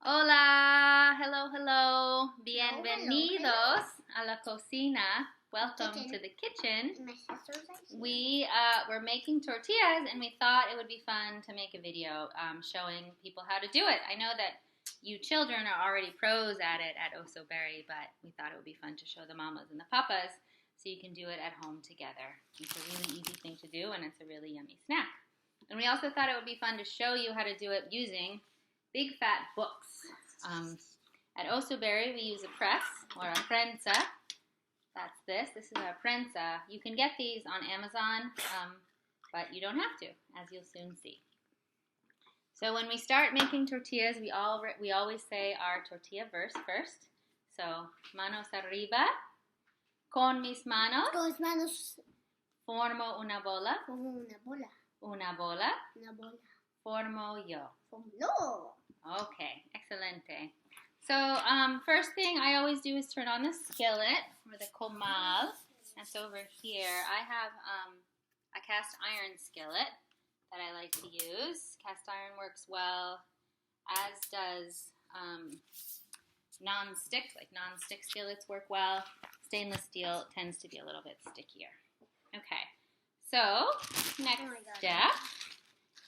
Hola, hello, hello, bienvenidos hello. a la cocina. Welcome to the kitchen. We're making tortillas, and we thought it would be fun to make a video showing people how to do it. I know that you children are already pros at it at Oso Berry, but we thought it would be fun to show the mamas and the papas so you can do it at home together. It's a really easy thing to do, and it's a really yummy snack. And we also thought it would be fun to show you how to do it using big fat books. At Oso Berry, we use a press or a prensa. That's this. This is our prensa. You can get these on Amazon, but you don't have to, as you'll soon see. So when we start making tortillas, we always say our tortilla verse first. So, manos arriba, con mis manos, formo una bola, una bola, formo yo. No. Okay, excelente. So, first thing I always do is turn on the skillet, or the comal. That's over here. I have a cast iron skillet that I like to use. Cast iron works well, as does non-stick. Like non-stick skillets work well. Stainless steel tends to be a little bit stickier. Okay, so next step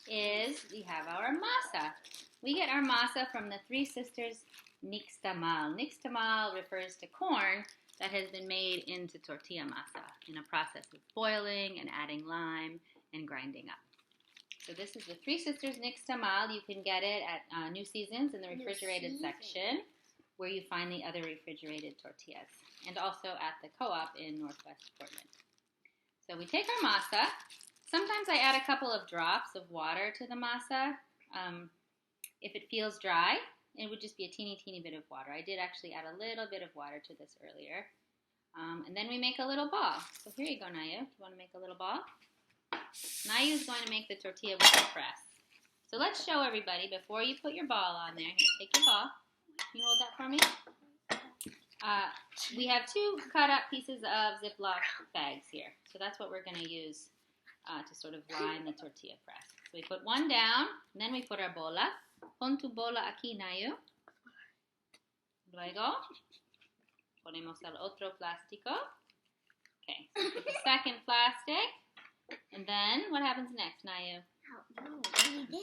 is we have our masa. We get our masa from the Three Sisters nixtamal. Nixtamal refers to corn that has been made into tortilla masa in a process of boiling and adding lime and grinding up. So this is the Three Sisters nixtamal. You can get it at New Seasons in the refrigerated section where you find the other refrigerated tortillas, and also at the co-op in Northwest Portland. So we take our masa. Sometimes I add a couple of drops of water to the masa. If it feels dry, it would just be a teeny bit of water. I did actually add a little bit of water to this earlier. And then we make a little ball. So here you go, Nayu. Do you want to make a little ball? Nayu is going to make the tortilla with the press. So let's show everybody before you put your ball on there. Here, take your ball. Can you hold that for me? We have two cut up pieces of Ziploc bags here. So that's what we're going to use to sort of line the tortilla press. So we put one down, and then we put our bola. Pon tu bola aquí, Nayu. Luego, ponemos el otro plástico. Okay, so we put the second plastic. And then, what happens next, Nayu?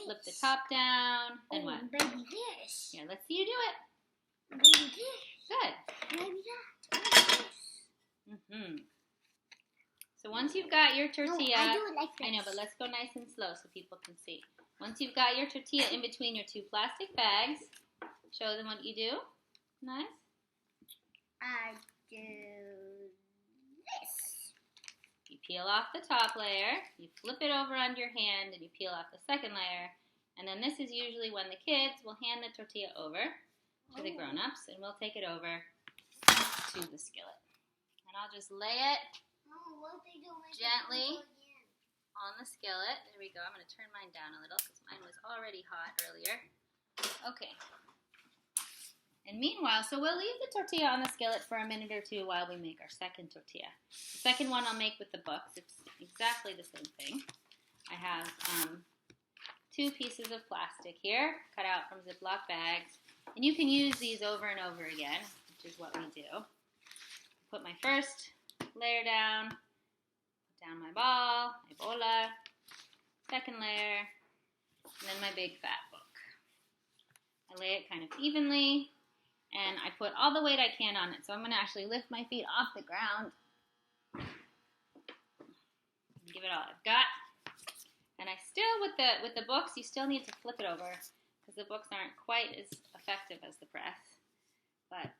Flip the top down. Then what? Baby this. Here, let's see you do it. Baby this. Good. Baby that. Mm-hmm. So once you've got your tortilla, No, I do it like this. I know, but let's go nice and slow so people can see. Once you've got your tortilla in between your two plastic bags, show them what you do. Nice. I do this. You peel off the top layer, you flip it over under your hand, and you peel off the second layer. And then this is usually when the kids will hand the tortilla over to the grown-ups, and we'll take it over to the skillet. And I'll just lay it gently on the skillet. There we go. I'm going to turn mine down a little because mine was already hot earlier. Okay. And meanwhile, so we'll leave the tortilla on the skillet for a minute or two while we make our second tortilla. The second one I'll make with the books. It's exactly the same thing. I have two pieces of plastic here cut out from Ziploc bags. And you can use these over and over again, which is what we do. Put my first layer down. Down my ball, my bola, second layer, and then my big fat book. I lay it kind of evenly, and I put all the weight I can on it. So I'm going to actually lift my feet off the ground and give it all I've got. And I still, with the books, you still need to flip it over because the books aren't quite as effective as the press. But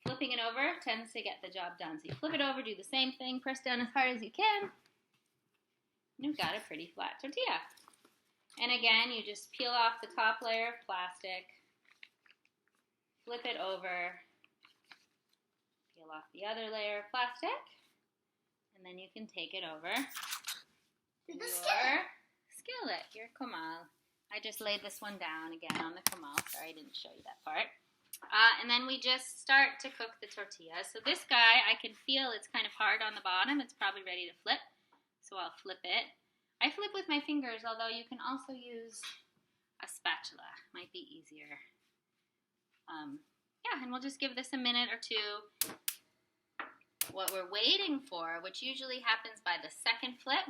flipping it over tends to get the job done. So you flip it over, do the same thing, press down as hard as you can, and you've got a pretty flat tortilla. And again, you just peel off the top layer of plastic, flip it over, peel off the other layer of plastic, and then you can take it over to your skillet, your comal. I just laid this one down again on the comal. Sorry, I didn't show you that part. And then we just start to cook the tortilla. So this guy, I can feel it's kind of hard on the bottom. It's probably ready to flip. So I'll flip it. I flip with my fingers, although you can also use a spatula. Might be easier. Yeah, and we'll just give this a minute or two. What we're waiting for, which usually happens by the second flip,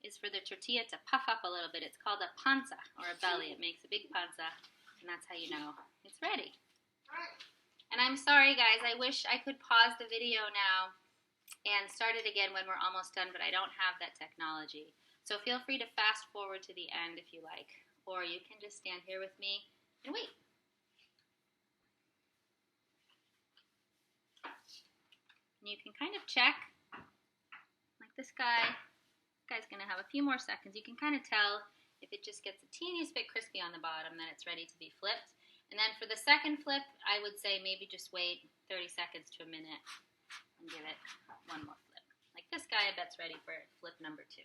is for the tortilla to puff up a little bit. It's called a panza, or a belly. It makes a big panza, and that's how you know it's ready. And I'm sorry, guys. I wish I could pause the video now and start it again when we're almost done, but I don't have that technology. So feel free to fast forward to the end if you like, or you can just stand here with me and wait. And you can kind of check, like this guy's going to have a few more seconds. You can kind of tell if it just gets a teeniest bit crispy on the bottom, then it's ready to be flipped. And then for the second flip, I would say maybe just wait 30 seconds to a minute and give it one more flip. Like this guy, I bet's ready for flip number 2.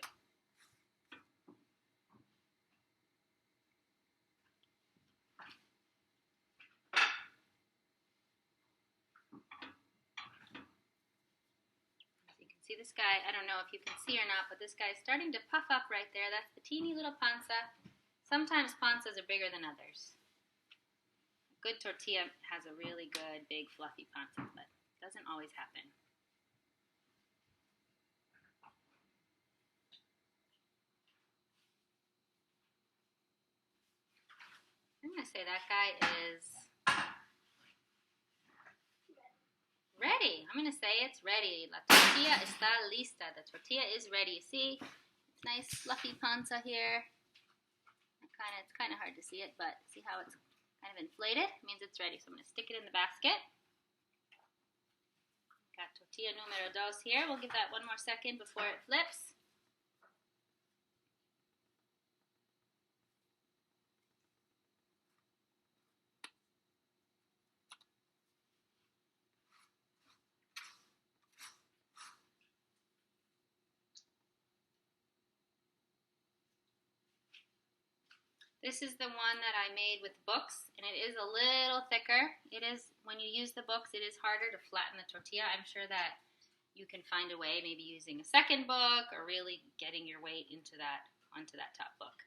See this guy, I don't know if you can see or not, but this guy's starting to puff up right there. That's the teeny little panza. Sometimes panzas are bigger than others. A good tortilla has a really good, big, fluffy panza, but it doesn't always happen. I'm going to say that guy is ready. I'm going to say it's ready. La tortilla está lista. The tortilla is ready. See? It's nice fluffy panza here. It's kind of hard to see it, but see how it's kind of inflated? It means it's ready. So I'm going to stick it in the basket. Got tortilla numero 2 here. We'll give that one more second before it flips. This is the one that I made with books, and it is a little thicker. It is, when you use the books, it is harder to flatten the tortilla. I'm sure that you can find a way, maybe using a second book or really getting your weight onto that top book.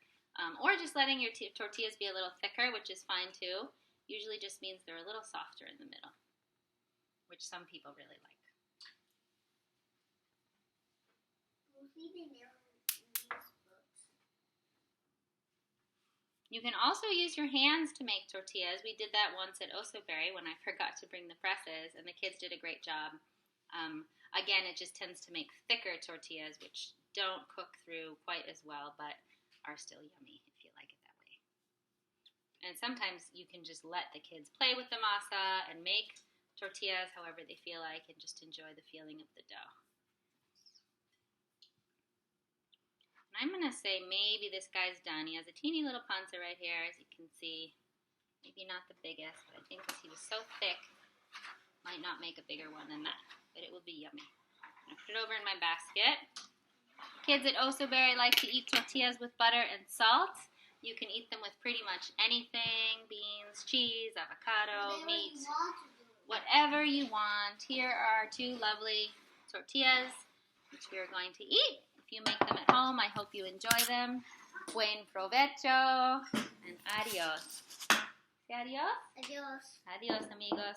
Or just letting your tortillas be a little thicker, which is fine too. Usually just means they're a little softer in the middle, which some people really like. You can also use your hands to make tortillas. We did that once at Osoberry when I forgot to bring the presses, and the kids did a great job. Again, it just tends to make thicker tortillas, which don't cook through quite as well, but are still yummy if you like it that way. And sometimes you can just let the kids play with the masa and make tortillas however they feel like and just enjoy the feeling of the dough. I'm going to say maybe this guy's done. He has a teeny little panza right here, as you can see. Maybe not the biggest, but I think because he was so thick, might not make a bigger one than that. But it will be yummy. I'm going to put it over in my basket. Kids at Osoberry like to eat tortillas with butter and salt. You can eat them with pretty much anything. Beans, cheese, avocado, meat, whatever you want. Here are 2 lovely tortillas, which we are going to eat. If you make them at home, I hope you enjoy them. Buen provecho and adios. Say adios? Adios. Adios, amigos.